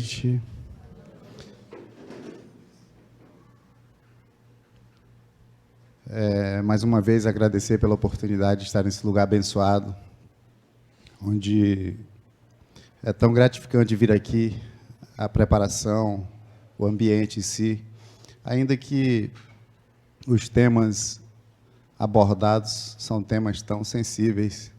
noite. Mais uma vez, agradecer pela oportunidade de estar nesse lugar abençoado, onde é tão gratificante vir aqui, a preparação, o ambiente em si, ainda que os temas abordados são temas tão sensíveis,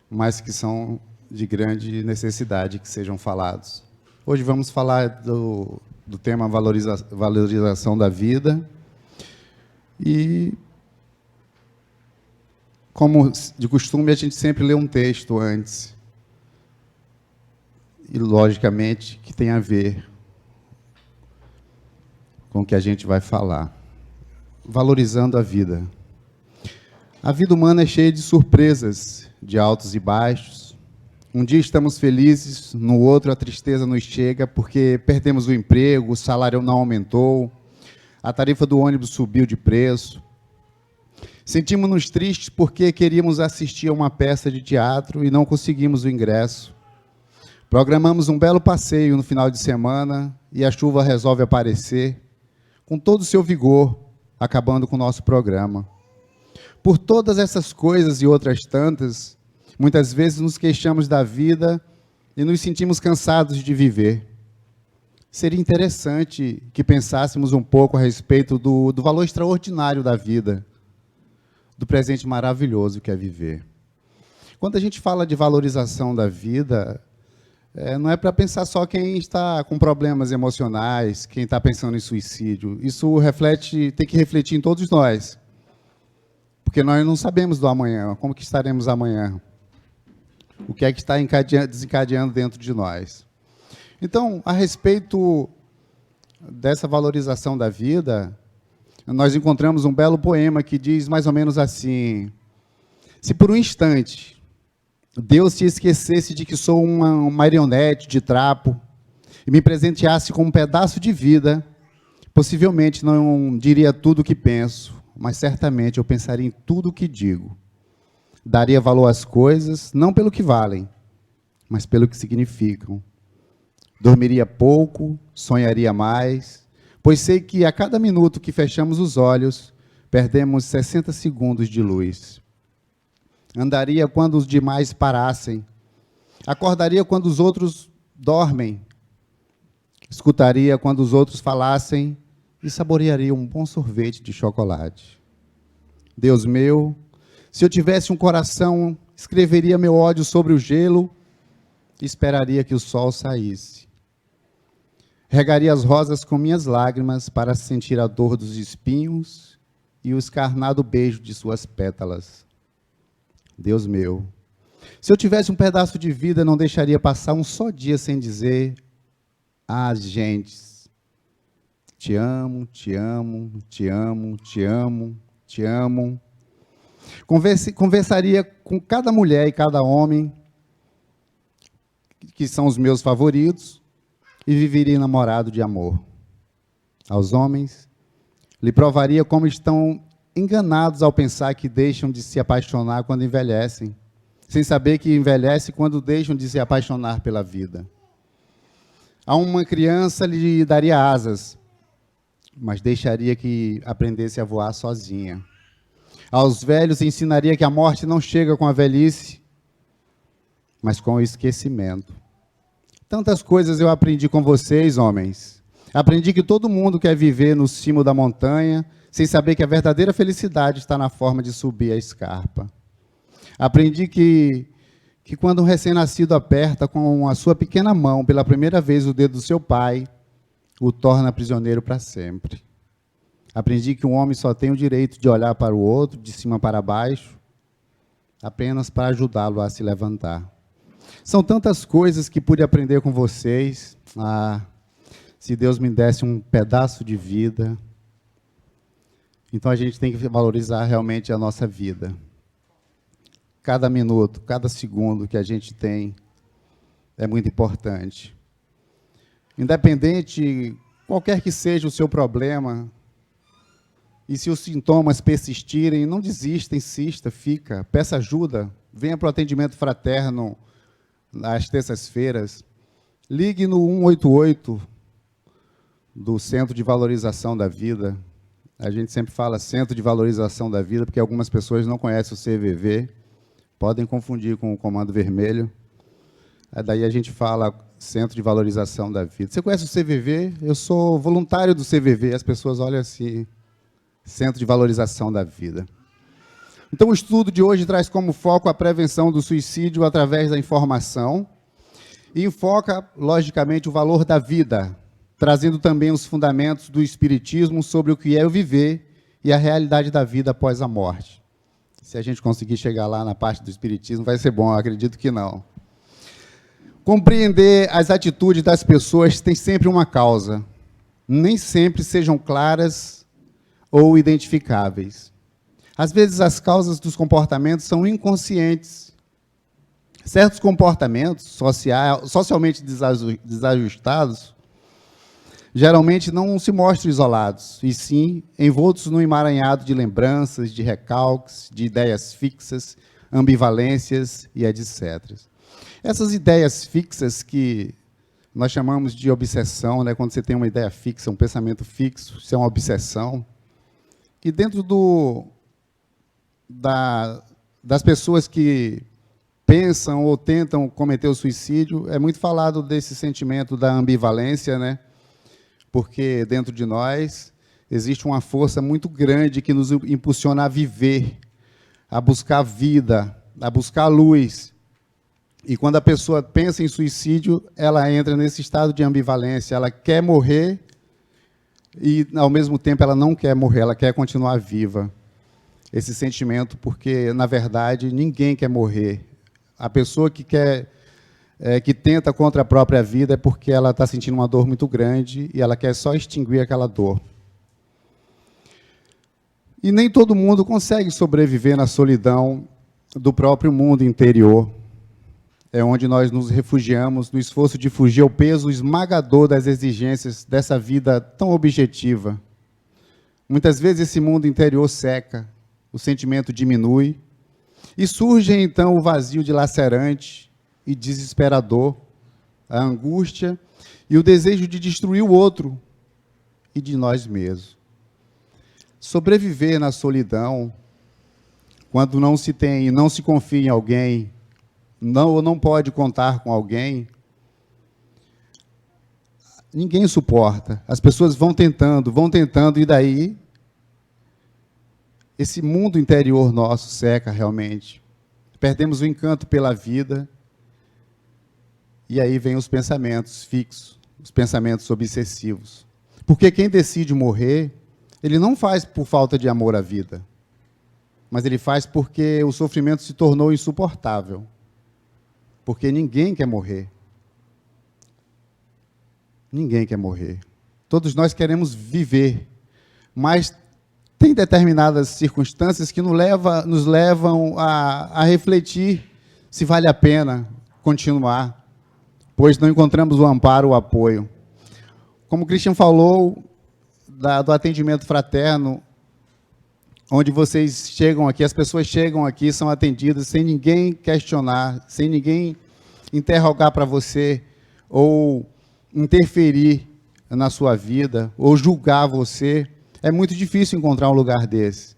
mas que são de grande necessidade que sejam falados. Hoje vamos falar do tema valorização da vida e, como de costume, a gente sempre lê um texto antes e, logicamente, que tem a ver com o que a gente vai falar. Valorizando a vida. A vida humana é cheia de surpresas, de altos e baixos. Um dia estamos felizes, no outro a tristeza nos chega porque perdemos o emprego, o salário não aumentou, a tarifa do ônibus subiu de preço. Sentimos-nos tristes porque queríamos assistir a uma peça de teatro e não conseguimos o ingresso. Programamos um belo passeio no final de semana e a chuva resolve aparecer com todo o seu vigor, acabando com o nosso programa. Por todas essas coisas e outras tantas, muitas vezes nos queixamos da vida e nos sentimos cansados de viver. Seria interessante que pensássemos um pouco a respeito do valor extraordinário da vida, do presente maravilhoso que é viver. Quando a gente fala de valorização da vida, não é para pensar só quem está com problemas emocionais, quem está pensando em suicídio. Isso tem que refletir em todos nós, porque nós não sabemos do amanhã, como que estaremos amanhã. O que é que está desencadeando dentro de nós. Então, a respeito dessa valorização da vida, nós encontramos um belo poema que diz mais ou menos assim: se por um instante Deus se esquecesse de que sou uma marionete de trapo e me presenteasse com um pedaço de vida, possivelmente não diria tudo o que penso, mas certamente eu pensaria em tudo o que digo. Daria valor às coisas, não pelo que valem, mas pelo que significam. Dormiria pouco, sonharia mais, pois sei que a cada minuto que fechamos os olhos, perdemos 60 segundos de luz. Andaria quando os demais parassem, acordaria quando os outros dormem, escutaria quando os outros falassem e saborearia um bom sorvete de chocolate. Deus meu, se eu tivesse um coração, escreveria meu ódio sobre o gelo e esperaria que o sol saísse. Regaria as rosas com minhas lágrimas para sentir a dor dos espinhos e o escarnado beijo de suas pétalas. Deus meu, se eu tivesse um pedaço de vida, não deixaria passar um só dia sem dizer às gentes: te amo, te amo, te amo, te amo, te amo. Conversaria com cada mulher e cada homem, que são os meus favoritos, e viveria enamorado de amor. Aos homens, lhe provaria como estão enganados ao pensar que deixam de se apaixonar quando envelhecem, sem saber que envelhecem quando deixam de se apaixonar pela vida. A uma criança lhe daria asas, mas deixaria que aprendesse a voar sozinha. Aos velhos ensinaria que a morte não chega com a velhice, mas com o esquecimento. Tantas coisas eu aprendi com vocês, homens. Aprendi que todo mundo quer viver no cimo da montanha, sem saber que a verdadeira felicidade está na forma de subir a escarpa. Aprendi que quando um recém-nascido aperta com a sua pequena mão pela primeira vez o dedo do seu pai, o torna prisioneiro para sempre. Aprendi que um homem só tem o direito de olhar para o outro, de cima para baixo, apenas para ajudá-lo a se levantar. São tantas coisas que pude aprender com vocês. Se Deus me desse um pedaço de vida. Então, a gente tem que valorizar realmente a nossa vida. Cada minuto, cada segundo que a gente tem é muito importante. Independente, qualquer que seja o seu problema, e se os sintomas persistirem, não desista, insista, fica, peça ajuda, venha para o atendimento fraterno às terças-feiras. Ligue no 188 do Centro de Valorização da Vida. A gente sempre fala Centro de Valorização da Vida, porque algumas pessoas não conhecem o CVV, podem confundir com o Comando Vermelho. Daí a gente fala Centro de Valorização da Vida. Você conhece o CVV? Eu sou voluntário do CVV, as pessoas olham assim, Centro de Valorização da Vida. Então, o estudo de hoje traz como foco a prevenção do suicídio através da informação e enfoca, logicamente, o valor da vida, trazendo também os fundamentos do Espiritismo sobre o que é o viver e a realidade da vida após a morte. Se a gente conseguir chegar lá na parte do Espiritismo, vai ser bom, eu acredito que não. Compreender as atitudes das pessoas tem sempre uma causa, nem sempre sejam claras ou identificáveis. Às vezes, as causas dos comportamentos são inconscientes. Certos comportamentos socialmente desajustados geralmente não se mostram isolados, e sim envoltos num emaranhado de lembranças, de recalques, de ideias fixas, ambivalências e etc. Essas ideias fixas que nós chamamos de obsessão, né? Quando você tem uma ideia fixa, um pensamento fixo, isso é uma obsessão. E dentro das pessoas que pensam ou tentam cometer o suicídio, é muito falado desse sentimento da ambivalência, né? Porque dentro de nós existe uma força muito grande que nos impulsiona a viver, a buscar vida, a buscar luz. E quando a pessoa pensa em suicídio, ela entra nesse estado de ambivalência, ela quer morrer e, ao mesmo tempo, ela não quer morrer, ela quer continuar viva. Esse sentimento, porque, na verdade, ninguém quer morrer. A pessoa que tenta contra a própria vida é porque ela está sentindo uma dor muito grande e ela quer só extinguir aquela dor. E nem todo mundo consegue sobreviver na solidão do próprio mundo interior. É onde nós nos refugiamos no esforço de fugir ao peso esmagador das exigências dessa vida tão objetiva. Muitas vezes esse mundo interior seca, o sentimento diminui, e surge então o vazio dilacerante e desesperador, a angústia e o desejo de destruir o outro e de nós mesmos. Sobreviver na solidão, quando não se tem e não se confia em alguém, não pode contar com alguém, ninguém suporta. As pessoas vão tentando, e daí esse mundo interior nosso seca realmente. Perdemos o encanto pela vida, e aí vem os pensamentos fixos, os pensamentos obsessivos. Porque quem decide morrer, ele não faz por falta de amor à vida, mas ele faz porque o sofrimento se tornou insuportável. Porque ninguém quer morrer. Ninguém quer morrer. Todos nós queremos viver, mas tem determinadas circunstâncias que nos levam a refletir se vale a pena continuar, pois não encontramos o amparo, o apoio. Como o Christian falou, do atendimento fraterno, onde vocês chegam aqui, as pessoas chegam aqui, são atendidas sem ninguém questionar, sem ninguém interrogar para você, ou interferir na sua vida, ou julgar você. É muito difícil encontrar um lugar desse,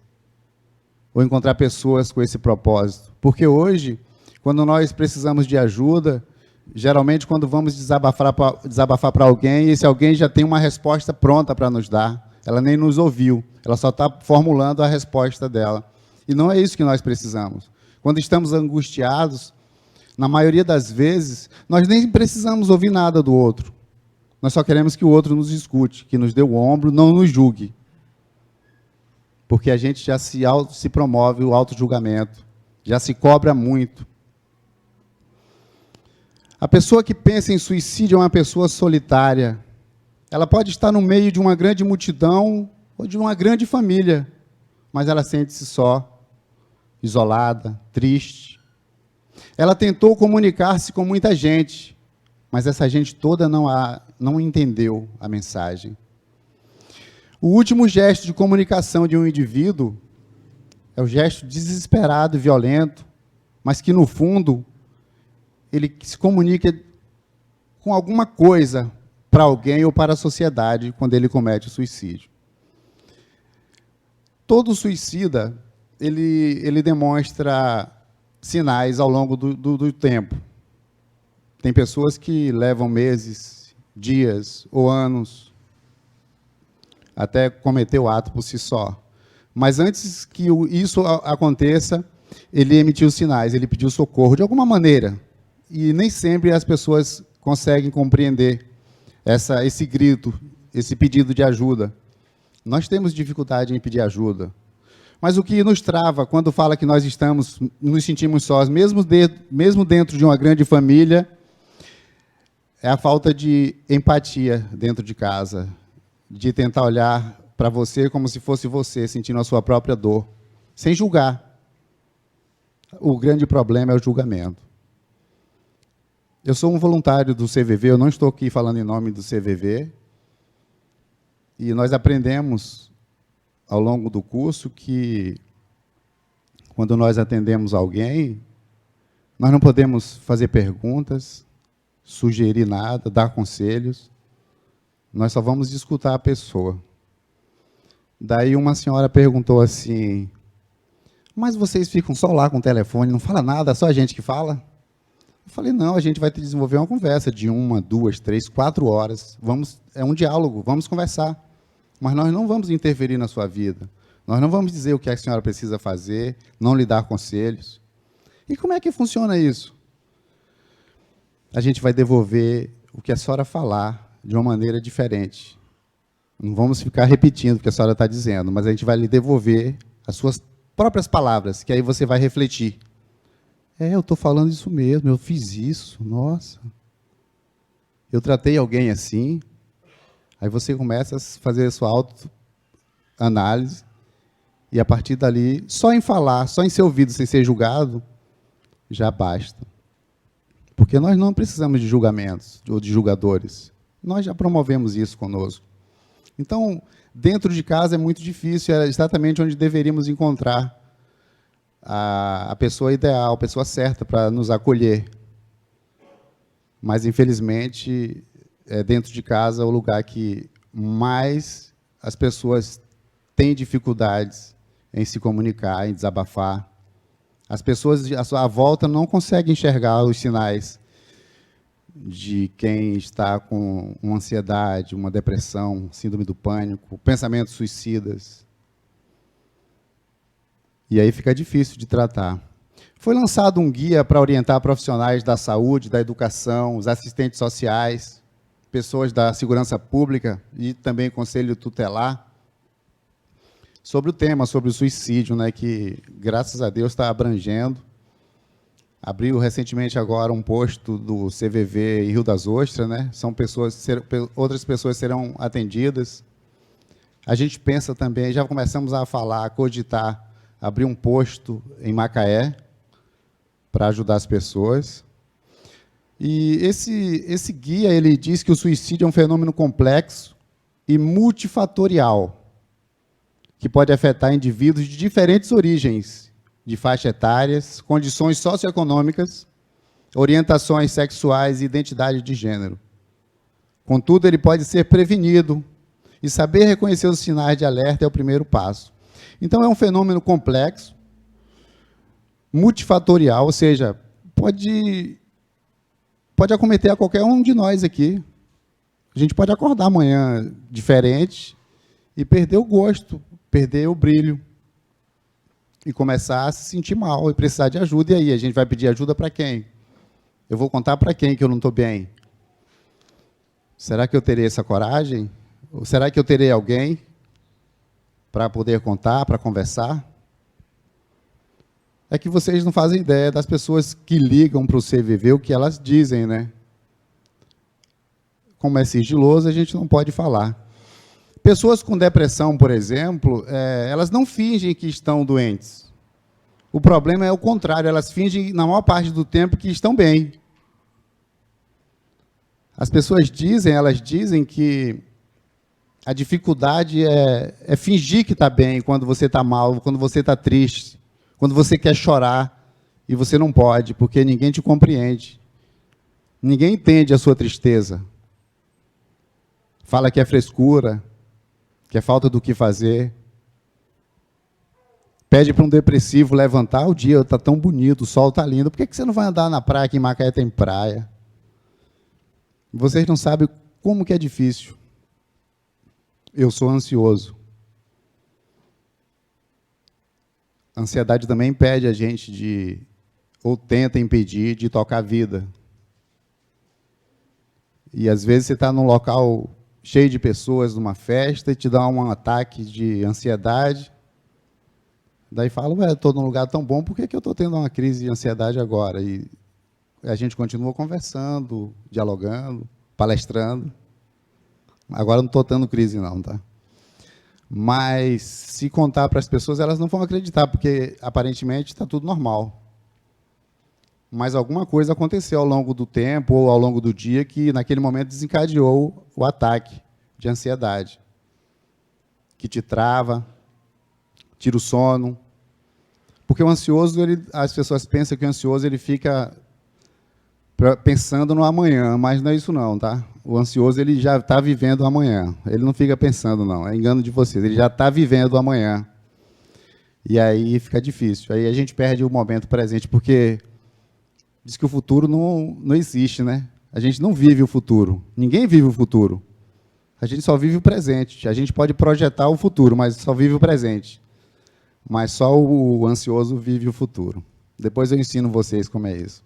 ou encontrar pessoas com esse propósito. Porque hoje, quando nós precisamos de ajuda, geralmente quando vamos desabafar para alguém, esse alguém já tem uma resposta pronta para nos dar. Ela nem nos ouviu, ela só está formulando a resposta dela. E não é isso que nós precisamos. Quando estamos angustiados, na maioria das vezes, nós nem precisamos ouvir nada do outro. Nós só queremos que o outro nos escute, que nos dê o ombro, não nos julgue. Porque a gente já se promove o auto-julgamento, já se cobra muito. A pessoa que pensa em suicídio é uma pessoa solitária. Ela pode estar no meio de uma grande multidão ou de uma grande família, mas ela sente-se só, isolada, triste. Ela tentou comunicar-se com muita gente, mas essa gente toda não entendeu a mensagem. O último gesto de comunicação de um indivíduo é o gesto desesperado e violento, mas que, no fundo, ele se comunica com alguma coisa para alguém ou para a sociedade quando ele comete o suicídio. Todo suicida, ele demonstra sinais ao longo do tempo. Tem pessoas que levam meses, dias ou anos até cometer o ato por si só. Mas antes que isso aconteça, ele emitiu sinais, ele pediu socorro de alguma maneira. E nem sempre as pessoas conseguem compreender esse grito, esse pedido de ajuda. Nós temos dificuldade em pedir ajuda. Mas o que nos trava quando fala que nós nos sentimos sós, mesmo dentro de uma grande família, é a falta de empatia dentro de casa, de tentar olhar para você como se fosse você, sentindo a sua própria dor, sem julgar. O grande problema é o julgamento. Eu sou um voluntário do CVV, eu não estou aqui falando em nome do CVV, e nós aprendemos ao longo do curso que, quando nós atendemos alguém, nós não podemos fazer perguntas, sugerir nada, dar conselhos, nós só vamos escutar a pessoa. Daí uma senhora perguntou assim, mas vocês ficam só lá com o telefone, não fala nada, só a gente que fala? Eu falei, não, a gente vai desenvolver uma conversa de 1, 2, 3, 4 horas, é um diálogo, vamos conversar. Mas nós não vamos interferir na sua vida, nós não vamos dizer o que a senhora precisa fazer, não lhe dar conselhos. E como é que funciona isso? A gente vai devolver o que a senhora falar de uma maneira diferente. Não vamos ficar repetindo o que a senhora está dizendo, mas a gente vai lhe devolver as suas próprias palavras, que aí você vai refletir. Eu estou falando isso mesmo, eu fiz isso, nossa. Eu tratei alguém assim. Aí você começa a fazer a sua autoanálise, e a partir dali, só em falar, só em ser ouvido, sem ser julgado, já basta. Porque nós não precisamos de julgamentos ou de julgadores. Nós já promovemos isso conosco. Então, dentro de casa é muito difícil, é exatamente onde deveríamos encontrar a pessoa ideal, a pessoa certa para nos acolher. Mas, infelizmente, dentro de casa é o lugar que mais as pessoas têm dificuldades em se comunicar, em desabafar. As pessoas à sua volta não conseguem enxergar os sinais de quem está com uma ansiedade, uma depressão, síndrome do pânico, pensamentos suicidas. E aí fica difícil de tratar. Foi lançado um guia para orientar profissionais da saúde, da educação, os assistentes sociais, pessoas da segurança pública e também conselho tutelar, sobre o tema, sobre o suicídio, né, que, graças a Deus, está abrangendo. Abriu recentemente agora um posto do CVV em Rio das Ostras, né? Outras pessoas serão atendidas. A gente pensa também, já começamos a falar, a cogitar, abrir um posto em Macaé para ajudar as pessoas. E esse guia, ele diz que o suicídio é um fenômeno complexo e multifatorial, que pode afetar indivíduos de diferentes origens, de faixa etárias, condições socioeconômicas, orientações sexuais e identidade de gênero. Contudo, ele pode ser prevenido, e saber reconhecer os sinais de alerta é o primeiro passo. Então, é um fenômeno complexo, multifatorial, ou seja, pode acometer a qualquer um de nós aqui. A gente pode acordar amanhã diferente e perder o gosto, perder o brilho, e começar a se sentir mal e precisar de ajuda. E aí, a gente vai pedir ajuda para quem? Eu vou contar para quem que eu não estou bem? Será que eu terei essa coragem? Ou será que eu terei alguém para poder contar, para conversar? É que vocês não fazem ideia das pessoas que ligam para o CVV, o que elas dizem, né? Como é sigiloso, a gente não pode falar. Pessoas com depressão, por exemplo, elas não fingem que estão doentes. O problema é o contrário, elas fingem, na maior parte do tempo, que estão bem. As pessoas dizem que a dificuldade é fingir que está bem quando você está mal, quando você está triste, quando você quer chorar e você não pode, porque ninguém te compreende. Ninguém entende a sua tristeza. Fala que é frescura, que é falta do que fazer. Pede para um depressivo levantar, o dia está tão bonito, o sol está lindo, por que você não vai andar na praia, que em Macaé tem praia? Vocês não sabem como que é difícil. Eu sou ansioso. A ansiedade também impede a gente de, ou tenta impedir, de tocar a vida. E às vezes você está num local cheio de pessoas, numa festa, e te dá um ataque de ansiedade. Daí fala, ué, estou num lugar tão bom, por que eu estou tendo uma crise de ansiedade agora? E a gente continua conversando, dialogando, palestrando. Agora não estou tendo crise não, tá? Mas se contar para as pessoas, elas não vão acreditar, porque aparentemente está tudo normal. Mas alguma coisa aconteceu ao longo do tempo ou ao longo do dia que, naquele momento, desencadeou o ataque de ansiedade, que te trava, tira o sono. Porque o ansioso, as pessoas pensam que o ansioso ele fica pensando no amanhã, mas não é isso não, tá? O ansioso ele já está vivendo o amanhã. Ele não fica pensando, não. É engano de vocês. Ele já está vivendo o amanhã. E aí fica difícil. Aí a gente perde o momento presente, porque diz que o futuro não existe, né? A gente não vive o futuro. Ninguém vive o futuro. A gente só vive o presente. A gente pode projetar o futuro, mas só vive o presente. Mas só o ansioso vive o futuro. Depois eu ensino vocês como é isso.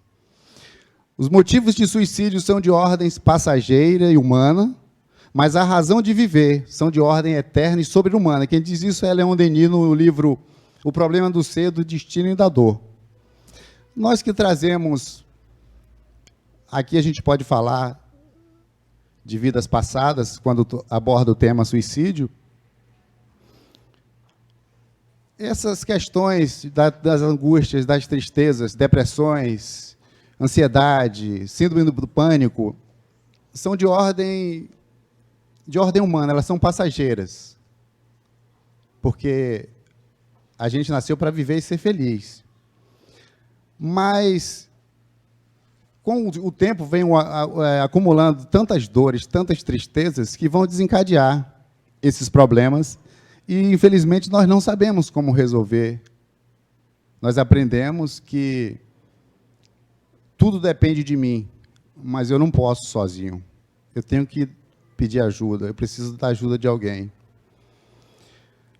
Os motivos de suicídio são de ordem passageira e humana, mas a razão de viver são de ordem eterna e sobre-humana. Quem diz isso é Leon Denis no livro O Problema do Ser, do Destino e da Dor. Nós que trazemos, aqui a gente pode falar de vidas passadas, quando aborda o tema suicídio, essas questões das angústias, das tristezas, depressões, ansiedade, síndrome do pânico, são de ordem humana, elas são passageiras. Porque a gente nasceu para viver e ser feliz. Mas, com o tempo, vem acumulando tantas dores, tantas tristezas, que vão desencadear esses problemas, e, infelizmente, nós não sabemos como resolver. Nós aprendemos que tudo depende de mim, mas eu não posso sozinho. Eu tenho que pedir ajuda, eu preciso da ajuda de alguém.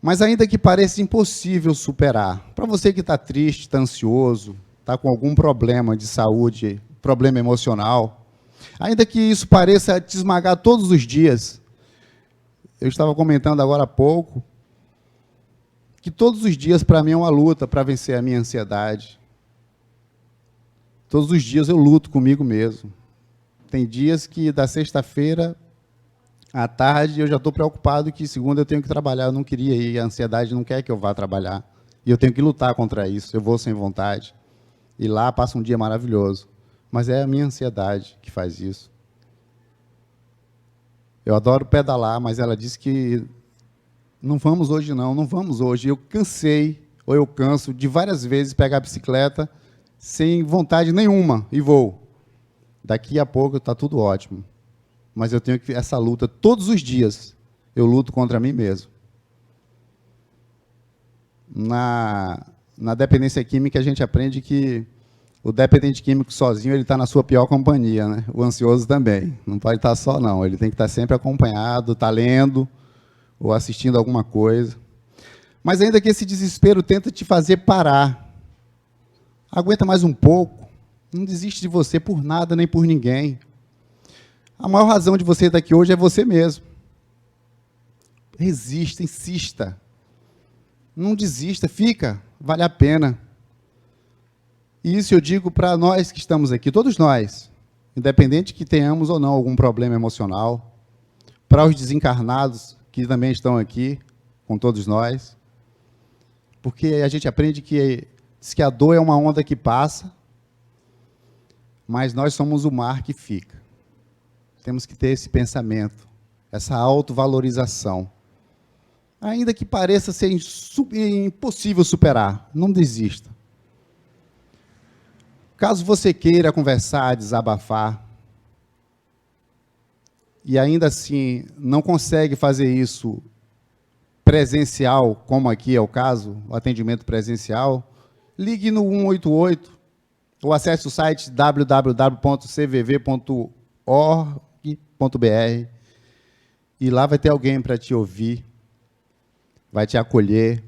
Mas ainda que pareça impossível superar, para você que está triste, está ansioso, está com algum problema de saúde, problema emocional, ainda que isso pareça te esmagar todos os dias, eu estava comentando agora há pouco, que todos os dias para mim é uma luta para vencer a minha ansiedade. Todos os dias eu luto comigo mesmo. Tem dias que da sexta-feira à tarde eu já estou preocupado que segunda eu tenho que trabalhar, eu não queria ir, a ansiedade não quer que eu vá trabalhar. E eu tenho que lutar contra isso, eu vou sem vontade. E lá passa um dia maravilhoso. Mas é a minha ansiedade que faz isso. Eu adoro pedalar, mas ela disse que não vamos hoje não, não vamos hoje. Eu cansei, ou eu canso, de várias vezes pegar a bicicleta sem vontade nenhuma e vou. Daqui a pouco está tudo ótimo. Mas eu tenho que essa luta todos os dias. Eu luto contra mim mesmo. Na dependência química, a gente aprende que o dependente químico sozinho ele está na sua pior companhia, né? O ansioso também. Não pode estar só, não. Ele tem que estar sempre acompanhado, está lendo ou assistindo alguma coisa. Mas ainda que esse desespero tenta te fazer parar. Aguenta mais um pouco. Não desiste de você por nada nem por ninguém. A maior razão de você estar aqui hoje é você mesmo. Resista, insista. Não desista, fica, vale a pena. E isso eu digo para nós que estamos aqui, todos nós, independente que tenhamos ou não algum problema emocional, para os desencarnados que também estão aqui, com todos nós, porque a gente aprende que diz que a dor é uma onda que passa, mas nós somos o mar que fica. Temos que ter esse pensamento, essa autovalorização. Ainda que pareça ser impossível superar, não desista. Caso você queira conversar, desabafar, e ainda assim não consegue fazer isso presencial, como aqui é o caso, o atendimento presencial, ligue no 188 ou acesse o site www.cvv.org.br e lá vai ter alguém para te ouvir, vai te acolher,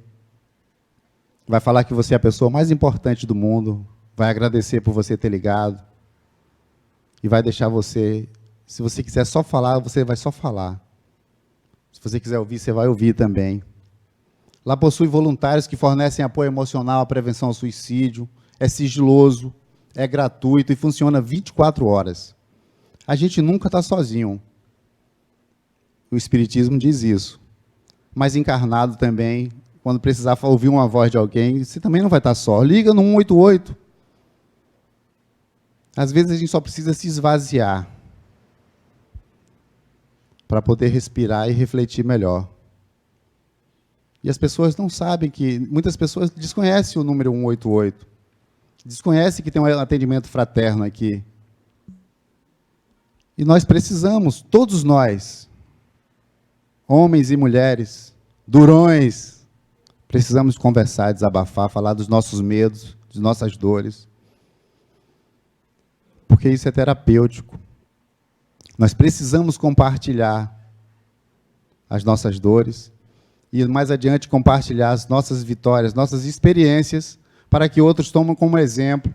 vai falar que você é a pessoa mais importante do mundo, vai agradecer por você ter ligado e vai deixar você, se você quiser só falar, você vai só falar. Se você quiser ouvir, você vai ouvir também. Lá possui voluntários que fornecem apoio emocional à prevenção ao suicídio, é sigiloso, é gratuito e funciona 24 horas. A gente nunca está sozinho. O Espiritismo diz isso. Mas encarnado também, quando precisar ouvir uma voz de alguém, você também não vai estar só. Liga no 188. Às vezes a gente só precisa se esvaziar para poder respirar e refletir melhor. E as pessoas não sabem que... Muitas pessoas desconhecem o número 188. Desconhecem que tem um atendimento fraterno aqui. E nós precisamos, todos nós, homens e mulheres, durões, precisamos conversar, desabafar, falar dos nossos medos, das nossas dores. Porque isso é terapêutico. Nós precisamos compartilhar as nossas dores e, mais adiante, compartilhar as nossas vitórias, nossas experiências, para que outros tomem como exemplo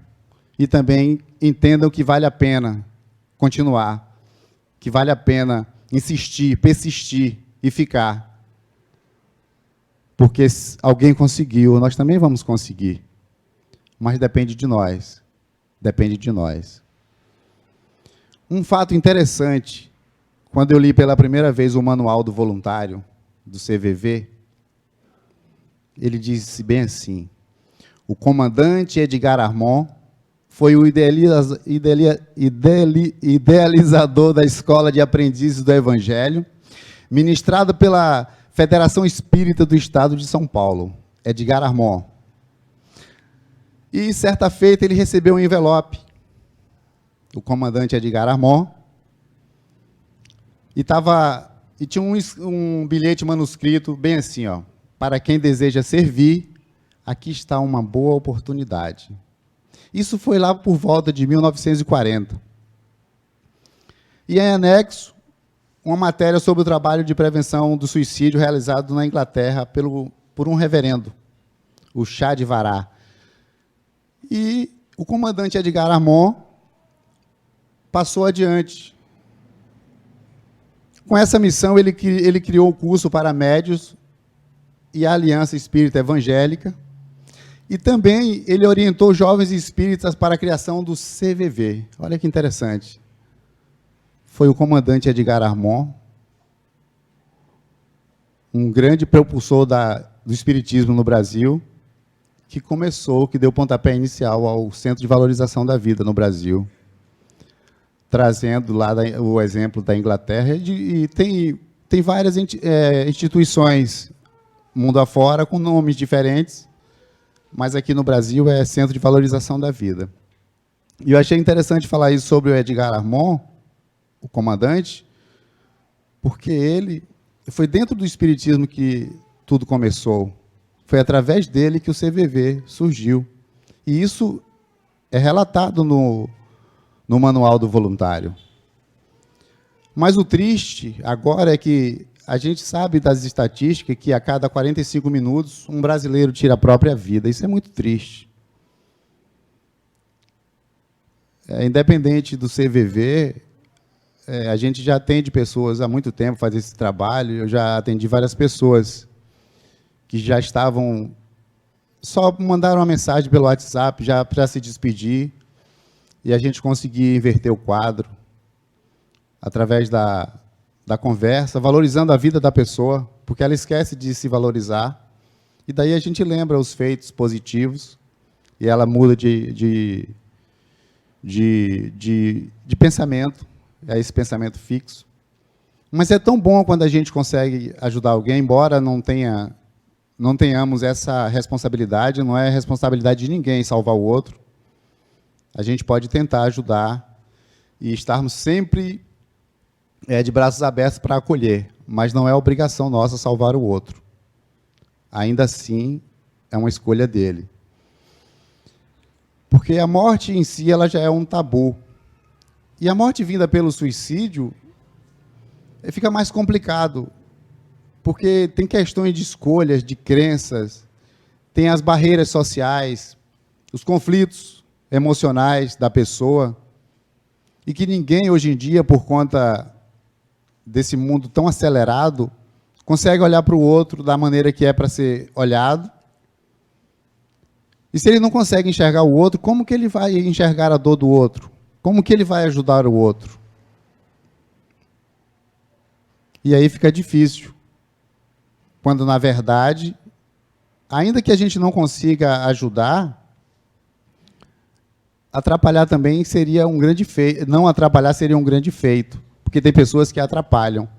e também entendam que vale a pena continuar, que vale a pena insistir, persistir e ficar. Porque se alguém conseguiu, nós também vamos conseguir. Mas depende de nós. Depende de nós. Um fato interessante, quando eu li pela primeira vez o Manual do Voluntário, do CVV, ele disse bem assim: o comandante Edgar Armand foi o idealizador da Escola de Aprendizes do Evangelho, ministrada pela Federação Espírita do Estado de São Paulo, Edgar Armand. E, certa feita, ele recebeu um envelope, o comandante Edgar Armand, e tinha um bilhete manuscrito bem assim, ó: para quem deseja servir, aqui está uma boa oportunidade. Isso foi lá por volta de 1940. E em anexo, uma matéria sobre o trabalho de prevenção do suicídio realizado na Inglaterra por um reverendo, o Chá de Vará. E o comandante Edgar Armand passou adiante. Com essa missão, ele criou o curso para médios e a Aliança Espírita Evangélica, e também ele orientou jovens espíritas para a criação do CVV. Olha que interessante. Foi o comandante Edgar Armand, um grande propulsor do espiritismo no Brasil, que deu pontapé inicial ao Centro de Valorização da Vida no Brasil, trazendo lá o exemplo da Inglaterra, e tem várias instituições mundo afora com nomes diferentes, mas aqui no Brasil é Centro de Valorização da Vida. E eu achei interessante falar isso sobre o Edgar Armand, o comandante, porque foi dentro do espiritismo que tudo começou. Foi através dele que o CVV surgiu. E isso é relatado no Manual do Voluntário. Mas o triste agora é que a gente sabe das estatísticas que a cada 45 minutos um brasileiro tira a própria vida. Isso é muito triste. Independente do CVV, a gente já atende pessoas há muito tempo, faz esse trabalho. Eu já atendi várias pessoas que já estavam... Só mandaram uma mensagem pelo WhatsApp já para se despedir, e a gente conseguir inverter o quadro através da conversa, valorizando a vida da pessoa, porque ela esquece de se valorizar, e daí a gente lembra os feitos positivos, e ela muda de pensamento, é esse pensamento fixo. Mas é tão bom quando a gente consegue ajudar alguém, embora não tenhamos essa responsabilidade, não é responsabilidade de ninguém salvar o outro. A gente pode tentar ajudar e estarmos sempre é de braços abertos para acolher, mas não é obrigação nossa salvar o outro. Ainda assim, é uma escolha dele. Porque a morte em si ela já é um tabu. E a morte vinda pelo suicídio fica mais complicado, porque tem questões de escolhas, de crenças, tem as barreiras sociais, os conflitos emocionais da pessoa, e que ninguém hoje em dia, por conta desse mundo tão acelerado, consegue olhar para o outro da maneira que é para ser olhado. E se ele não consegue enxergar o outro, como que ele vai enxergar a dor do outro? Como que ele vai ajudar o outro? E aí fica difícil, quando, na verdade, ainda que a gente não consiga ajudar, atrapalhar também seria um grande feito. Não atrapalhar seria um grande feito, porque tem pessoas que atrapalham,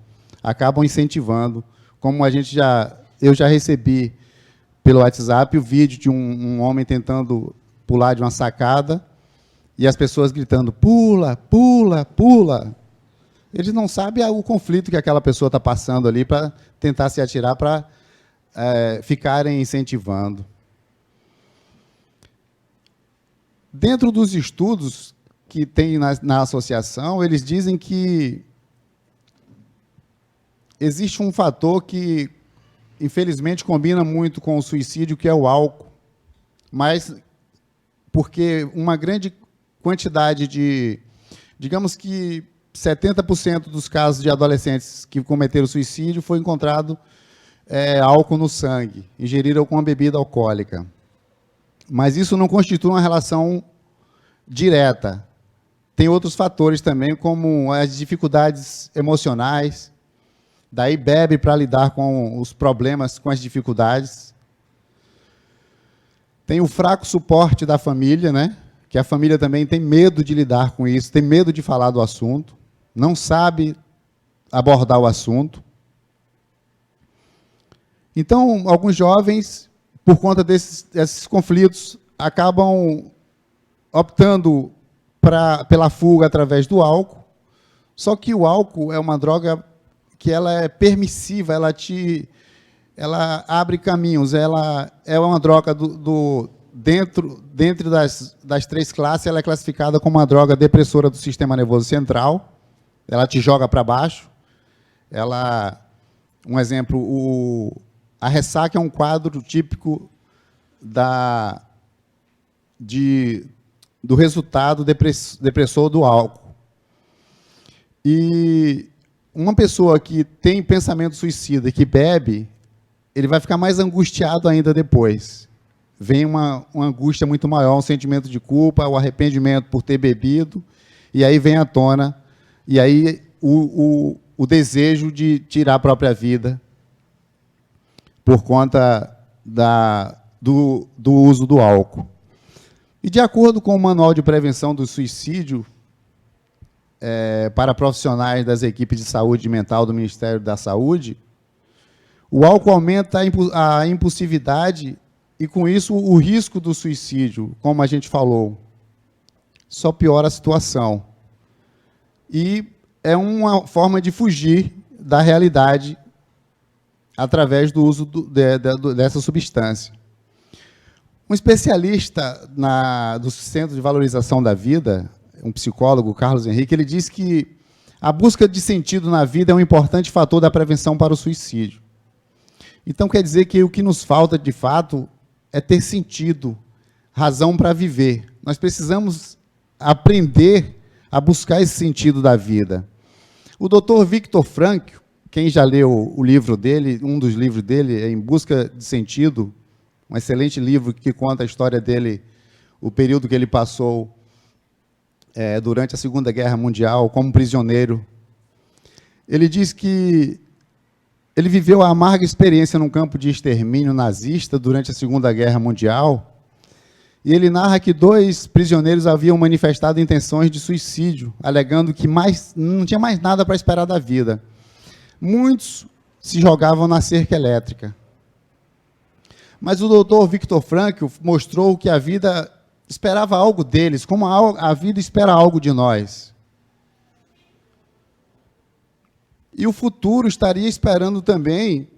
acabam incentivando. Como eu já recebi pelo WhatsApp o vídeo de um homem tentando pular de uma sacada e as pessoas gritando, pula, pula, pula. Eles não sabem o conflito que aquela pessoa está passando ali para tentar se atirar, para ficarem incentivando. Dentro dos estudos que tem na associação, eles dizem que existe um fator que, infelizmente, combina muito com o suicídio, que é o álcool. Mas porque uma grande quantidade de, digamos que 70% dos casos de adolescentes que cometeram suicídio foi encontrado álcool no sangue, ingeriram alguma bebida alcoólica. Mas isso não constitui uma relação direta. Tem outros fatores também, como as dificuldades emocionais, daí bebe para lidar com os problemas, com as dificuldades. Tem o fraco suporte da família, né? Que a família também tem medo de lidar com isso, tem medo de falar do assunto, não sabe abordar o assunto. Então, alguns jovens, por conta desses conflitos, acabam optando pela fuga através do álcool. Só que o álcool é uma droga que ela é permissiva, ela abre caminhos, ela é uma droga dentro das três classes, ela é classificada como uma droga depressora do sistema nervoso central, ela te joga para baixo. Um exemplo, a ressaca é um quadro típico do resultado depressor do álcool. E uma pessoa que tem pensamento suicida e que bebe, ele vai ficar mais angustiado ainda depois. Vem uma angústia muito maior, um sentimento de culpa, o arrependimento por ter bebido, e aí vem à tona, e aí o desejo de tirar a própria vida por conta do uso do álcool. E, de acordo com o Manual de Prevenção do Suicídio, para profissionais das equipes de saúde mental do Ministério da Saúde, o álcool aumenta a impulsividade e, com isso, o risco do suicídio, como a gente falou, só piora a situação. E é uma forma de fugir da realidade através do uso dessa substância. Um especialista do Centro de Valorização da Vida, um psicólogo, Carlos Henrique, ele diz que a busca de sentido na vida é um importante fator da prevenção para o suicídio. Então, quer dizer que o que nos falta, de fato, é ter sentido, razão para viver. Nós precisamos aprender a buscar esse sentido da vida. O Dr. Viktor Frankl, quem já leu o livro dele, um dos livros dele, é Em Busca de Sentido, um excelente livro que conta a história dele, o período que ele passou durante a Segunda Guerra Mundial, como prisioneiro. Ele diz que ele viveu a amarga experiência num campo de extermínio nazista durante a Segunda Guerra Mundial, e ele narra que 2 prisioneiros haviam manifestado intenções de suicídio, alegando que não tinha mais nada para esperar da vida. Muitos se jogavam na cerca elétrica. Mas o Dr. Viktor Frankl mostrou que a vida esperava algo deles, como a vida espera algo de nós. E o futuro estaria esperando também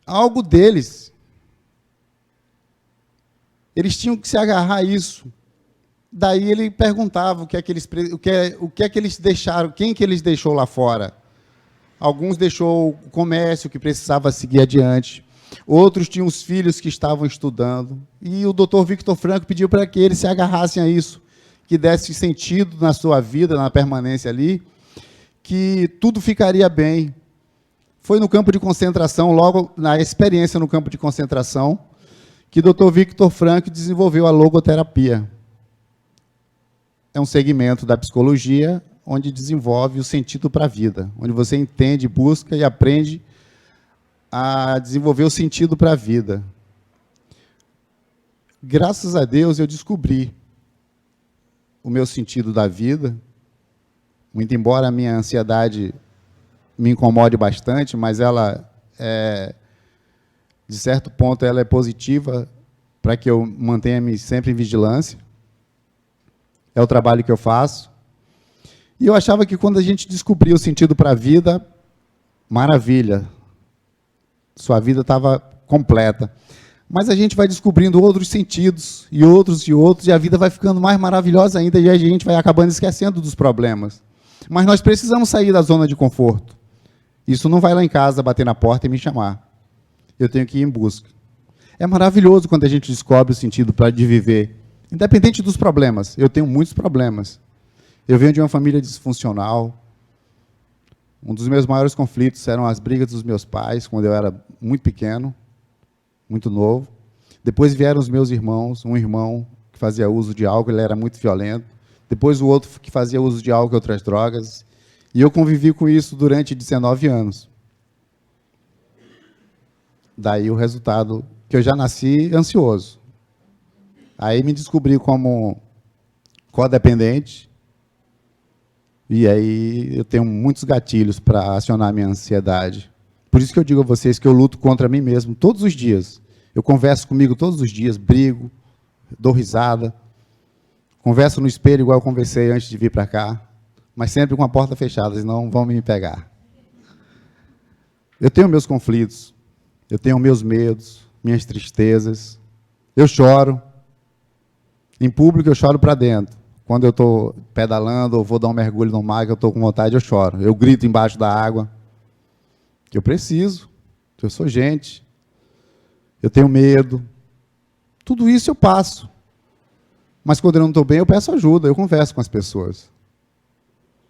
algo deles. Eles tinham que se agarrar a isso. Daí ele perguntava o que é que eles deixaram, quem que eles deixou lá fora. Alguns deixou o comércio que precisava seguir adiante. Outros tinham os filhos que estavam estudando. E o Dr. Victor Frankl pediu para que eles se agarrassem a isso, que desse sentido na sua vida, na permanência ali, que tudo ficaria bem. Foi no campo de concentração, logo na experiência no campo de concentração, que o Dr. Victor Frankl desenvolveu a logoterapia. É um segmento da psicologia onde desenvolve o sentido para a vida, onde você entende, busca e aprende a desenvolver o sentido para a vida. Graças a Deus, eu descobri o meu sentido da vida, muito embora a minha ansiedade me incomode bastante, mas ela, de certo ponto, ela é positiva para que eu mantenha-me sempre em vigilância. É o trabalho que eu faço. E eu achava que quando a gente descobria o sentido para a vida, maravilha, sua vida estava completa. Mas a gente vai descobrindo outros sentidos, e outros, e a vida vai ficando mais maravilhosa ainda, e a gente vai acabando esquecendo dos problemas. Mas nós precisamos sair da zona de conforto. Isso não vai lá em casa bater na porta e me chamar. Eu tenho que ir em busca. É maravilhoso quando a gente descobre o sentido de viver. Independente dos problemas. Eu tenho muitos problemas. Eu venho de uma família disfuncional. Um dos meus maiores conflitos eram as brigas dos meus pais, quando eu era muito pequeno, muito novo. Depois vieram os meus irmãos, um irmão que fazia uso de álcool, ele era muito violento. Depois o outro que fazia uso de álcool e outras drogas. E eu convivi com isso durante 19 anos. Daí o resultado, que eu já nasci ansioso. Aí me descobri como codependente. E aí eu tenho muitos gatilhos para acionar a minha ansiedade. Por isso que eu digo a vocês que eu luto contra mim mesmo todos os dias. Eu converso comigo todos os dias, brigo, dou risada. Converso no espelho igual eu conversei antes de vir para cá. Mas sempre com a porta fechada, senão vão me pegar. Eu tenho meus conflitos. Eu tenho meus medos, minhas tristezas. Eu choro. Em público, eu choro para dentro. Quando eu estou pedalando ou vou dar um mergulho no mar, que eu estou com vontade, eu choro. Eu grito embaixo da água. Eu preciso. Eu sou gente. Eu tenho medo. Tudo isso eu passo. Mas quando eu não estou bem, eu peço ajuda. Eu converso com as pessoas.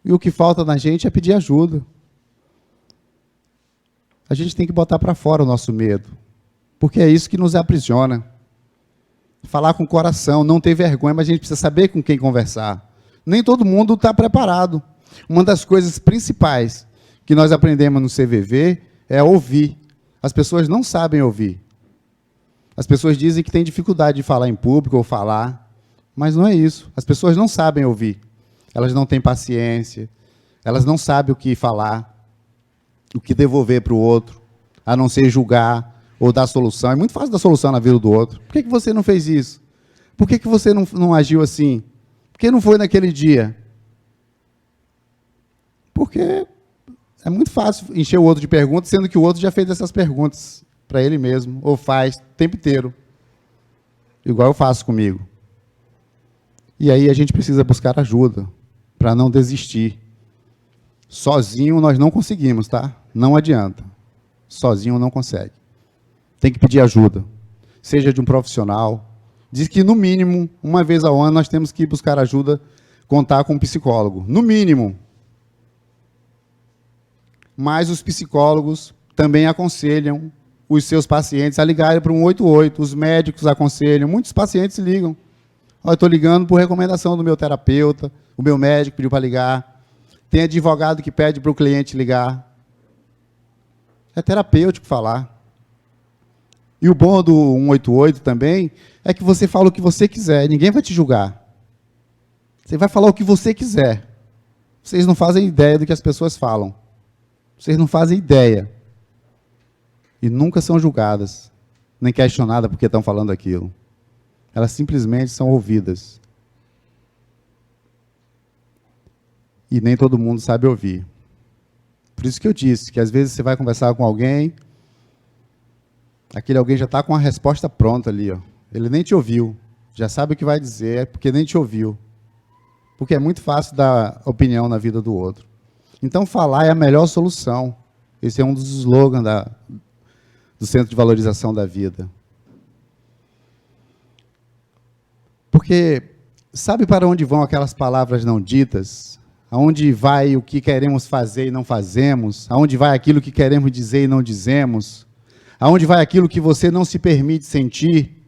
E o que falta na gente é pedir ajuda. A gente tem que botar para fora o nosso medo. Porque é isso que nos aprisiona. Falar com o coração, não ter vergonha, mas a gente precisa saber com quem conversar. Nem todo mundo está preparado. Uma das coisas principais que nós aprendemos no CVV é ouvir. As pessoas não sabem ouvir. As pessoas dizem que têm dificuldade de falar em público ou falar, mas não é isso. As pessoas não sabem ouvir. Elas não têm paciência, elas não sabem o que falar, o que devolver para o outro, a não ser julgar ou dar solução. É muito fácil dar solução na vida do outro. Por que você não fez isso? Por que você não agiu assim? Por que não foi naquele dia? Porque é muito fácil encher o outro de perguntas, sendo que o outro já fez essas perguntas para ele mesmo, ou faz o tempo inteiro. Igual eu faço comigo. E aí a gente precisa buscar ajuda, para não desistir. Sozinho nós não conseguimos, tá? Não adianta. Sozinho não consegue. Tem que pedir ajuda. Seja de um profissional. Diz que, no mínimo, uma vez ao ano, nós temos que buscar ajuda, contar com um psicólogo. No mínimo. Mas os psicólogos também aconselham os seus pacientes a ligarem para o 188. Os médicos aconselham. Muitos pacientes ligam. Eu estou ligando por recomendação do meu terapeuta, o meu médico pediu para ligar. Tem advogado que pede para o cliente ligar. É terapêutico falar. E o bom do 188 também é que você fala o que você quiser, ninguém vai te julgar. Você vai falar o que você quiser. Vocês não fazem ideia do que as pessoas falam. Vocês não fazem ideia. E nunca são julgadas, nem questionadas porque estão falando aquilo. Elas simplesmente são ouvidas. E nem todo mundo sabe ouvir. Por isso que eu disse que às vezes você vai conversar com alguém, aquele alguém já está com a resposta pronta ali, ó. Ele nem te ouviu, já sabe o que vai dizer, é porque nem te ouviu. Porque é muito fácil dar opinião na vida do outro. Então, falar é a melhor solução. Esse é um dos slogans do Centro de Valorização da Vida. Porque sabe para onde vão aquelas palavras não ditas? Aonde vai o que queremos fazer e não fazemos? Aonde vai aquilo que queremos dizer e não dizemos? Aonde vai aquilo que você não se permite sentir?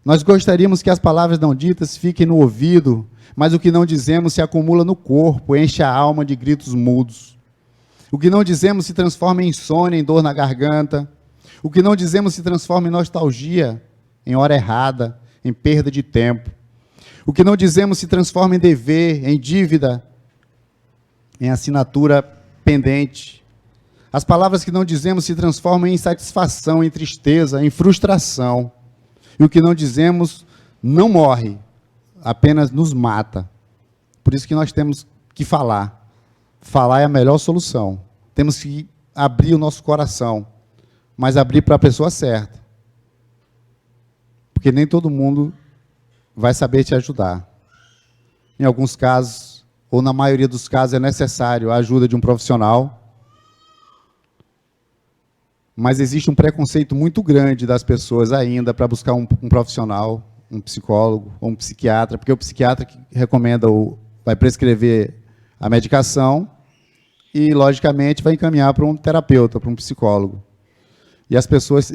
Nós gostaríamos que as palavras não ditas fiquem no ouvido, mas o que não dizemos se acumula no corpo, enche a alma de gritos mudos. O que não dizemos se transforma em insônia, em dor na garganta. O que não dizemos se transforma em nostalgia, em hora errada, em perda de tempo. O que não dizemos se transforma em dever, em dívida, em assinatura pendente. As palavras que não dizemos se transformam em insatisfação, em tristeza, em frustração. E o que não dizemos não morre, apenas nos mata. Por isso que nós temos que falar. Falar é a melhor solução. Temos que abrir o nosso coração, mas abrir para a pessoa certa. Porque nem todo mundo vai saber te ajudar. Em alguns casos, ou na maioria dos casos, é necessário a ajuda de um profissional. Mas existe um preconceito muito grande das pessoas ainda para buscar um profissional, um psicólogo ou um psiquiatra, porque o psiquiatra que recomenda vai prescrever a medicação e, logicamente, vai encaminhar para um terapeuta, para um psicólogo. E as pessoas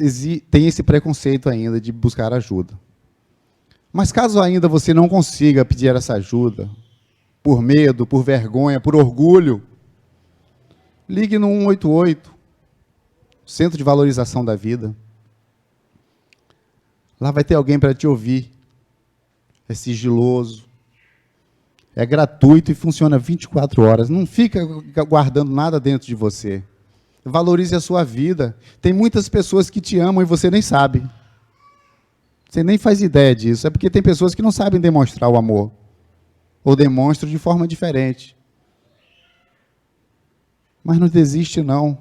têm esse preconceito ainda de buscar ajuda. Mas caso ainda você não consiga pedir essa ajuda, por medo, por vergonha, por orgulho, ligue no 188, Centro de Valorização da Vida. Lá vai ter alguém para te ouvir. É sigiloso, é gratuito e funciona 24 horas. Não fica guardando nada dentro de você. Valorize a sua vida. Tem muitas pessoas que te amam e você nem sabe. Você nem faz ideia disso. É porque tem pessoas que não sabem demonstrar o amor. Ou demonstram de forma diferente. Mas não desiste, não.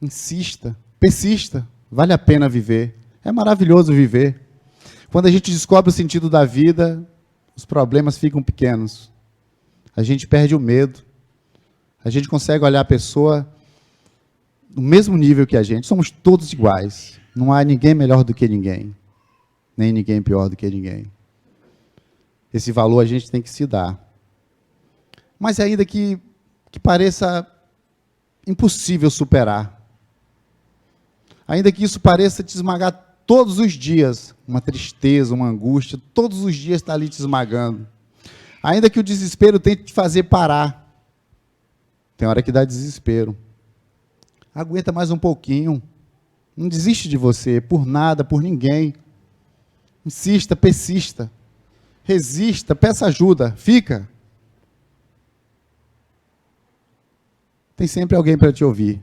Insista, persista. Vale a pena viver. É maravilhoso viver. Quando a gente descobre o sentido da vida, os problemas ficam pequenos. A gente perde o medo. A gente consegue olhar a pessoa no mesmo nível que a gente. Somos todos iguais. Não há ninguém melhor do que ninguém. Nem ninguém pior do que ninguém. Esse valor a gente tem que se dar. Mas ainda que pareça impossível superar, ainda que isso pareça te esmagar todos os dias, uma tristeza, uma angústia, todos os dias está ali te esmagando. Ainda que o desespero tente te fazer parar, tem hora que dá desespero. Aguenta mais um pouquinho. Não desiste de você, por nada, por ninguém. Insista, persista. Resista, peça ajuda, fica. Tem sempre alguém para te ouvir.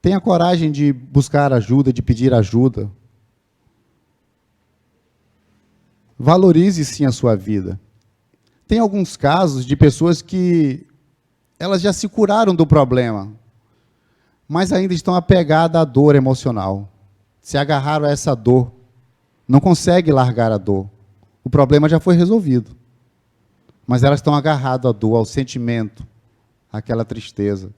Tenha coragem de buscar ajuda, de pedir ajuda. Valorize, sim, a sua vida. Tem alguns casos de pessoas que elas já se curaram do problema, mas ainda estão apegadas à dor emocional. Se agarraram a essa dor. Não conseguem largar a dor. O problema já foi resolvido. Mas elas estão agarradas à dor, ao sentimento, àquela tristeza.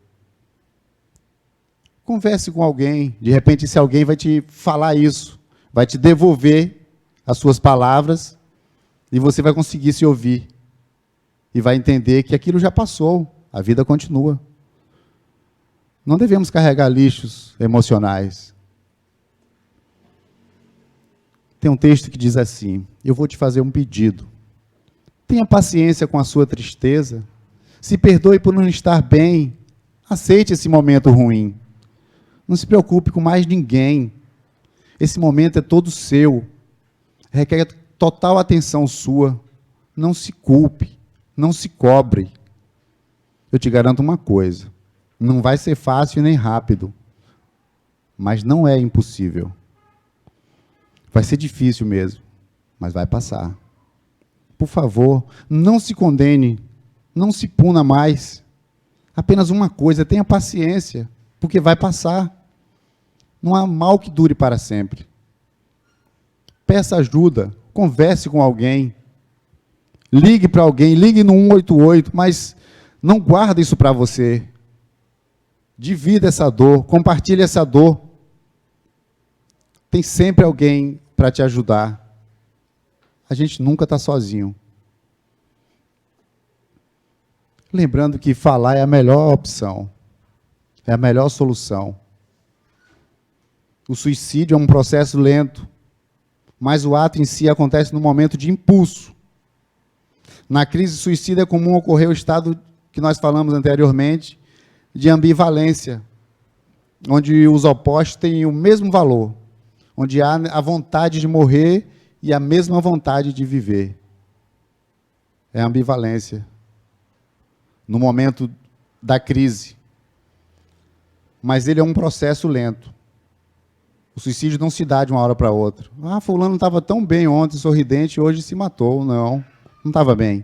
Converse com alguém. De repente, esse alguém vai te falar isso, vai te devolver as suas palavras e você vai conseguir se ouvir. E vai entender que aquilo já passou, a vida continua. Não devemos carregar lixos emocionais. Tem um texto que diz assim: eu vou te fazer um pedido. Tenha paciência com a sua tristeza. Se perdoe por não estar bem. Aceite esse momento ruim. Não se preocupe com mais ninguém. Esse momento é todo seu. Requer total atenção sua. Não se culpe. Não se cobre. Eu te garanto uma coisa. Não vai ser fácil nem rápido. Mas não é impossível. Vai ser difícil mesmo. Mas vai passar. Por favor, não se condene. Não se puna mais. Apenas uma coisa, tenha paciência, porque vai passar. Não há mal que dure para sempre. Peça ajuda, converse com alguém, ligue para alguém, ligue no 188, mas não guarde isso para você. Divida essa dor, compartilhe essa dor. Tem sempre alguém para te ajudar. A gente nunca está sozinho. Lembrando que falar é a melhor opção, é a melhor solução. O suicídio é um processo lento, mas o ato em si acontece no momento de impulso. Na crise suicida é comum ocorrer o estado que nós falamos anteriormente, de ambivalência, onde os opostos têm o mesmo valor, onde há a vontade de morrer e a mesma vontade de viver. É a ambivalência. No momento da crise. Mas ele é um processo lento. O suicídio não se dá de uma hora para outra. Ah, fulano estava tão bem ontem, sorridente, hoje se matou. Não estava bem.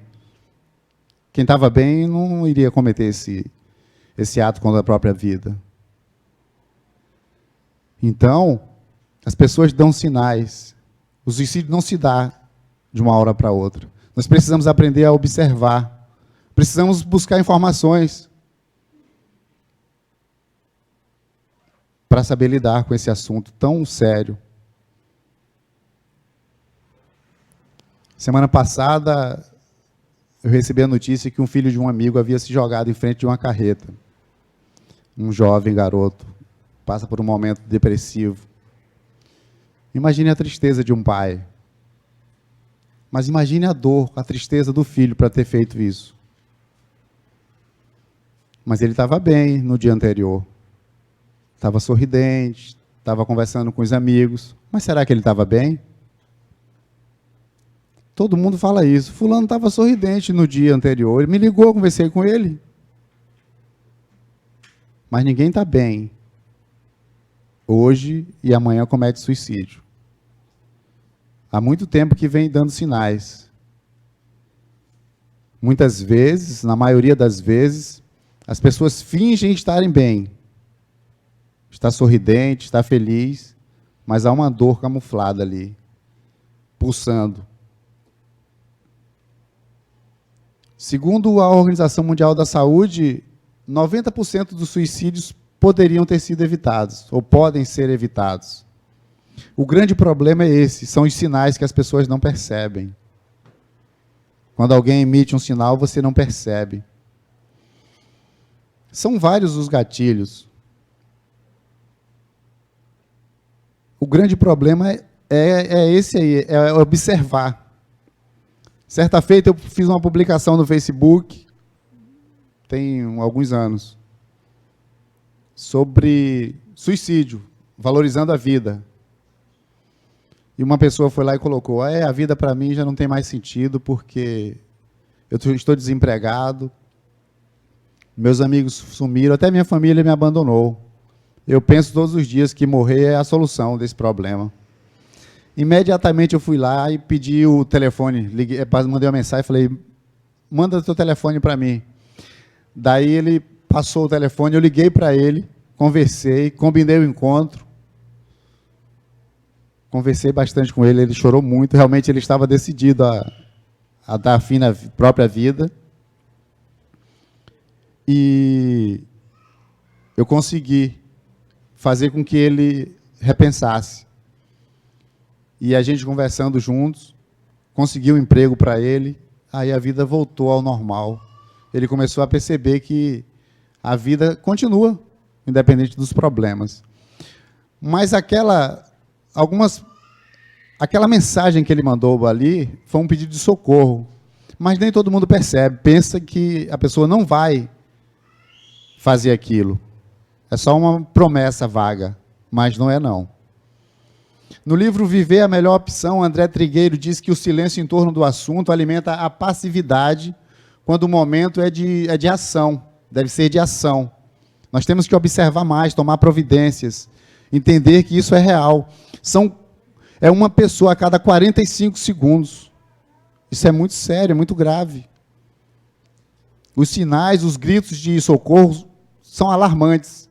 Quem estava bem não iria cometer esse ato contra a própria vida. Então, as pessoas dão sinais. O suicídio não se dá de uma hora para outra. Nós precisamos aprender a observar. Precisamos buscar informações para saber lidar com esse assunto tão sério. Semana passada, eu recebi a notícia que um filho de um amigo havia se jogado em frente de uma carreta. Um jovem garoto passa por um momento depressivo. Imagine a tristeza de um pai. Mas imagine a dor, a tristeza do filho para ter feito isso. Mas ele estava bem no dia anterior. Estava sorridente, estava conversando com os amigos. Mas será que ele estava bem? Todo mundo fala isso. Fulano estava sorridente no dia anterior. Ele me ligou, eu conversei com ele. Mas ninguém está bem. Hoje e amanhã comete suicídio. Há muito tempo que vem dando sinais. Muitas vezes, na maioria das vezes, as pessoas fingem estarem bem. Está sorridente, está feliz, mas há uma dor camuflada ali, pulsando. Segundo a Organização Mundial da Saúde, 90% dos suicídios poderiam ter sido evitados, ou podem ser evitados. O grande problema é esse, são os sinais que as pessoas não percebem. Quando alguém emite um sinal, você não percebe. São vários os gatilhos. O grande problema é esse aí, é observar. Certa feita eu fiz uma publicação no Facebook, tem alguns anos, sobre suicídio, valorizando a vida. E uma pessoa foi lá e colocou, a vida para mim já não tem mais sentido, porque eu estou desempregado, meus amigos sumiram, até minha família me abandonou. Eu penso todos os dias que morrer é a solução desse problema. Imediatamente eu fui lá e pedi o telefone, mandei uma mensagem e falei, manda o teu telefone para mim. Daí ele passou o telefone, eu liguei para ele, conversei, combinei o encontro, conversei bastante com ele, ele chorou muito, realmente ele estava decidido a dar fim na própria vida. E eu consegui fazer com que ele repensasse. E a gente conversando juntos, consegui um emprego para ele, aí a vida voltou ao normal. Ele começou a perceber que a vida continua, independente dos problemas. Mas aquela mensagem que ele mandou ali foi um pedido de socorro. Mas nem todo mundo percebe, pensa que a pessoa não vai fazer aquilo. É só uma promessa vaga, mas não é não. No livro Viver a Melhor Opção, André Trigueiro diz que o silêncio em torno do assunto alimenta a passividade quando o momento é de ação, deve ser de ação. Nós temos que observar mais, tomar providências, entender que isso é real. É uma pessoa a cada 45 segundos. Isso é muito sério, é muito grave. Os sinais, os gritos de socorro são alarmantes.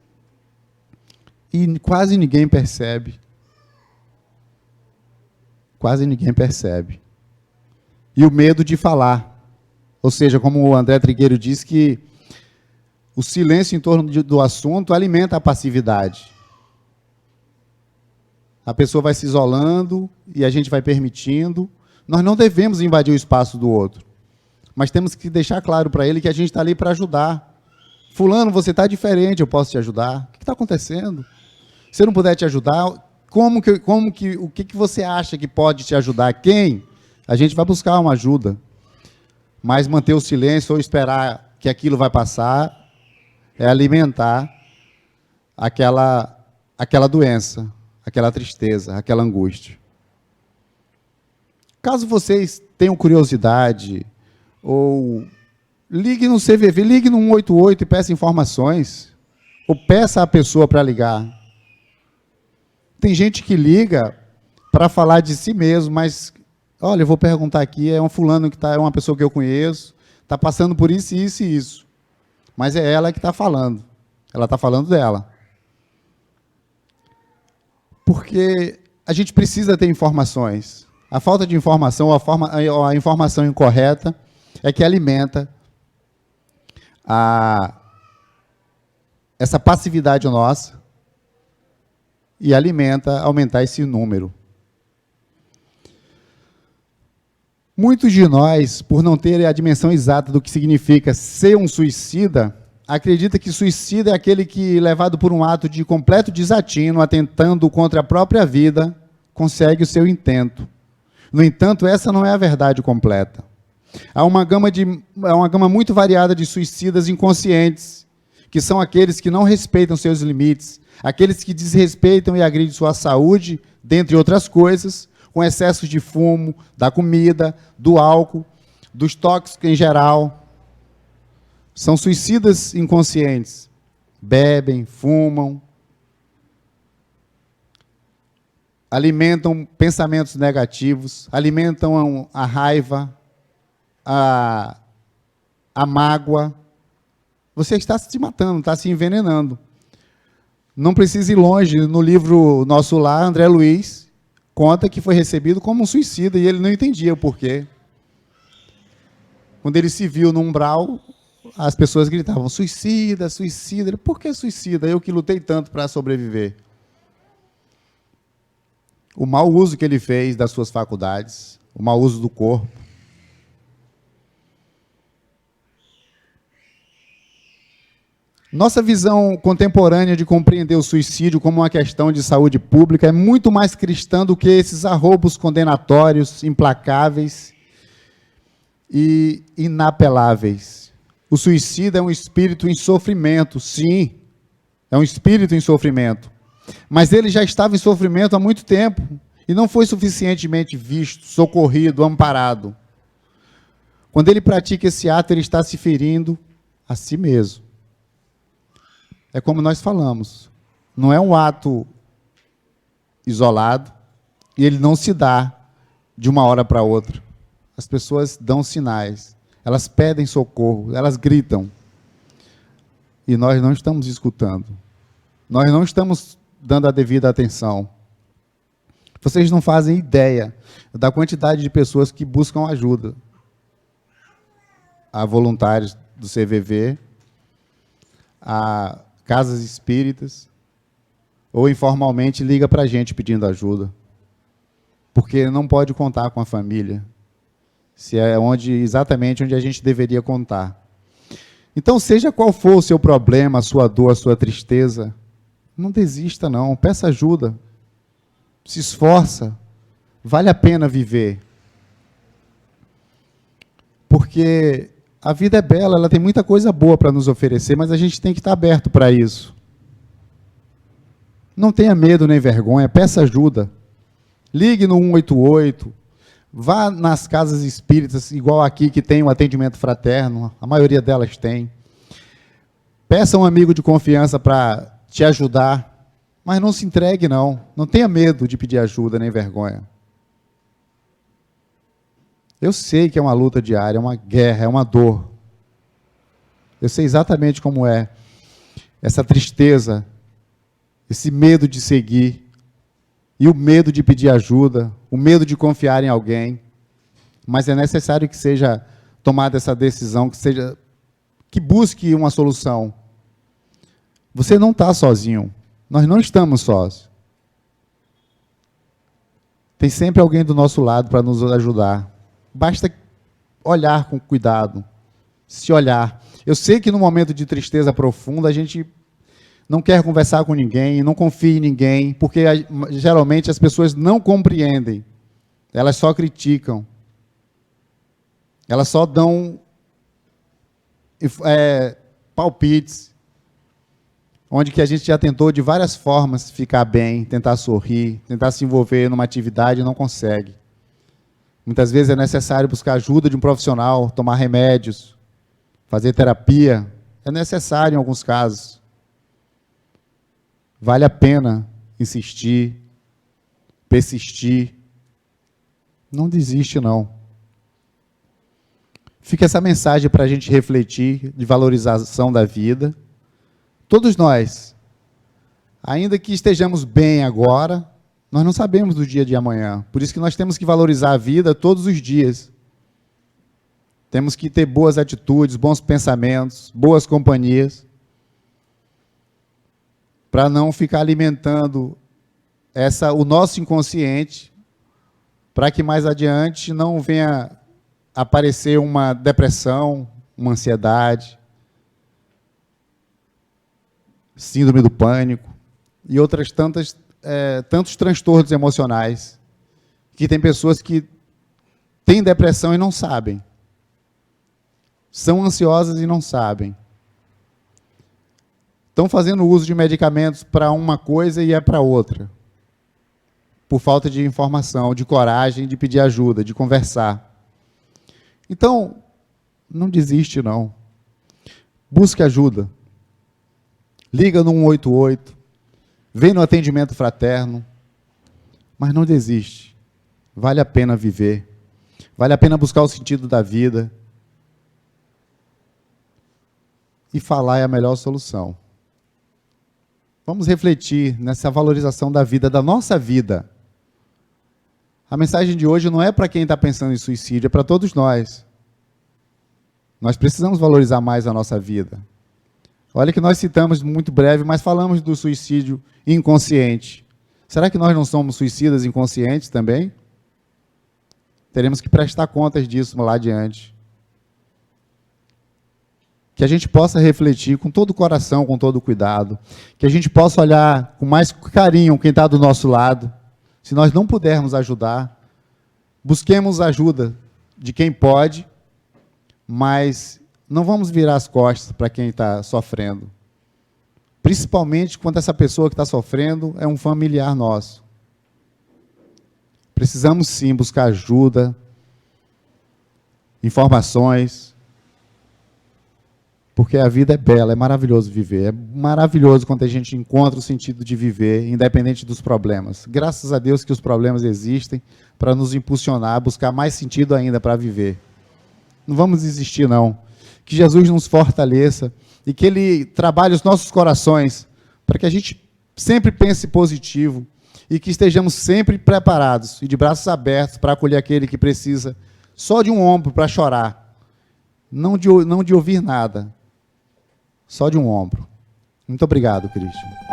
E quase ninguém percebe. Quase ninguém percebe. E o medo de falar. Ou seja, como o André Trigueiro diz, que o silêncio em torno do assunto alimenta a passividade. A pessoa vai se isolando e a gente vai permitindo. Nós não devemos invadir o espaço do outro. Mas temos que deixar claro para ele que a gente está ali para ajudar. Fulano, você está diferente, eu posso te ajudar. O que está acontecendo? Se eu não puder te ajudar, o que você acha que pode te ajudar? Quem? A gente vai buscar uma ajuda. Mas manter o silêncio ou esperar que aquilo vai passar é alimentar aquela doença, aquela tristeza, aquela angústia. Caso vocês tenham curiosidade, ou ligue no CVV, ligue no 188 e peça informações, ou peça a pessoa para ligar. Tem gente que liga para falar de si mesmo, mas, olha, eu vou perguntar aqui, é um fulano é uma pessoa que eu conheço, está passando por isso, isso e isso. Mas é ela que está falando. Ela está falando dela. Porque a gente precisa ter informações. A falta de informação, ou a informação incorreta, é que alimenta essa passividade nossa e aumentar esse número. Muitos de nós, por não terem a dimensão exata do que significa ser um suicida, acredita que suicida é aquele que, levado por um ato de completo desatino, atentando contra a própria vida, consegue o seu intento. No entanto, essa não é a verdade completa. Há uma gama muito variada de suicidas inconscientes, que são aqueles que não respeitam seus limites, aqueles que desrespeitam e agridem sua saúde, dentre outras coisas, com excessos de fumo, da comida, do álcool, dos tóxicos em geral. São suicidas inconscientes. Bebem, fumam, alimentam pensamentos negativos, alimentam a raiva, a mágoa. Você está se matando, está se envenenando. Não precisa ir longe. No livro Nosso Lar, André Luiz conta que foi recebido como um suicida e ele não entendia o porquê. Quando ele se viu no umbral, as pessoas gritavam, suicida, suicida. Ele, por que suicida? Eu que lutei tanto para sobreviver. O mau uso que ele fez das suas faculdades, o mau uso do corpo. Nossa visão contemporânea de compreender o suicídio como uma questão de saúde pública é muito mais cristã do que esses arroubos condenatórios, implacáveis e inapeláveis. O suicida é um espírito em sofrimento, sim, é um espírito em sofrimento. Mas ele já estava em sofrimento há muito tempo e não foi suficientemente visto, socorrido, amparado. Quando ele pratica esse ato, ele está se ferindo a si mesmo. É como nós falamos, não é um ato isolado e ele não se dá de uma hora para outra. As pessoas dão sinais, elas pedem socorro, elas gritam. E nós não estamos escutando. Nós não estamos dando a devida atenção. Vocês não fazem ideia da quantidade de pessoas que buscam ajuda. Há voluntários do CVV, há casas espíritas, ou informalmente liga para a gente pedindo ajuda, porque não pode contar com a família, se é exatamente onde a gente deveria contar. Então, seja qual for o seu problema, a sua dor, a sua tristeza, não desista não, peça ajuda, se esforça, vale a pena viver, porque a vida é bela, ela tem muita coisa boa para nos oferecer, mas a gente tem que estar aberto para isso. Não tenha medo nem vergonha, peça ajuda. Ligue no 188, vá nas casas espíritas, igual aqui, que tem um atendimento fraterno, a maioria delas tem. Peça um amigo de confiança para te ajudar, mas não se entregue não. Não tenha medo de pedir ajuda nem vergonha. Eu sei que é uma luta diária, é uma guerra, é uma dor. Eu sei exatamente como é essa tristeza, esse medo de seguir, e o medo de pedir ajuda, o medo de confiar em alguém. Mas é necessário que seja tomada essa decisão, que busque uma solução. Você não está sozinho. Nós não estamos sós. Tem sempre alguém do nosso lado para nos ajudar. Basta olhar com cuidado, se olhar. Eu sei que no momento de tristeza profunda, a gente não quer conversar com ninguém, não confia em ninguém, porque geralmente as pessoas não compreendem. Elas só criticam. Elas só dão palpites, onde que a gente já tentou de várias formas ficar bem, tentar sorrir, tentar se envolver numa atividade e não consegue. Muitas vezes é necessário buscar ajuda de um profissional, tomar remédios, fazer terapia. É necessário em alguns casos. Vale a pena insistir, persistir. Não desiste, não. Fica essa mensagem para a gente refletir, de valorização da vida. Todos nós, ainda que estejamos bem agora, nós não sabemos do dia de amanhã. Por isso que nós temos que valorizar a vida todos os dias. Temos que ter boas atitudes, bons pensamentos, boas companhias, para não ficar alimentando o nosso inconsciente, para que mais adiante não venha aparecer uma depressão, uma ansiedade, síndrome do pânico e outras tantos transtornos emocionais, que tem pessoas que têm depressão e não sabem, são ansiosas e não sabem, estão fazendo uso de medicamentos para uma coisa e é para outra, por falta de informação, de coragem, de pedir ajuda, de conversar. Então, não desiste, não. Busque ajuda. Liga no 188, vem no atendimento fraterno, mas não desiste. Vale a pena viver. Vale a pena buscar o sentido da vida. E falar é a melhor solução. Vamos refletir nessa valorização da vida, da nossa vida. A mensagem de hoje não é para quem está pensando em suicídio, é para todos nós. Nós precisamos valorizar mais a nossa vida. Olha que nós citamos muito breve, mas falamos do suicídio inconsciente. Será que nós não somos suicidas inconscientes também? Teremos que prestar contas disso lá adiante. Que a gente possa refletir com todo o coração, com todo o cuidado. Que a gente possa olhar com mais carinho quem está do nosso lado. Se nós não pudermos ajudar, busquemos ajuda de quem pode, mas não vamos virar as costas para quem está sofrendo. Principalmente quando essa pessoa que está sofrendo é um familiar nosso. Precisamos sim buscar ajuda, informações, porque a vida é bela, é maravilhoso viver. É maravilhoso quando a gente encontra o sentido de viver, independente dos problemas. Graças a Deus que os problemas existem para nos impulsionar a buscar mais sentido ainda para viver. Não vamos desistir, não. Que Jesus nos fortaleça e que Ele trabalhe os nossos corações para que a gente sempre pense positivo e que estejamos sempre preparados e de braços abertos para acolher aquele que precisa só de um ombro para chorar, não de ouvir nada, só de um ombro. Muito obrigado, Cristian.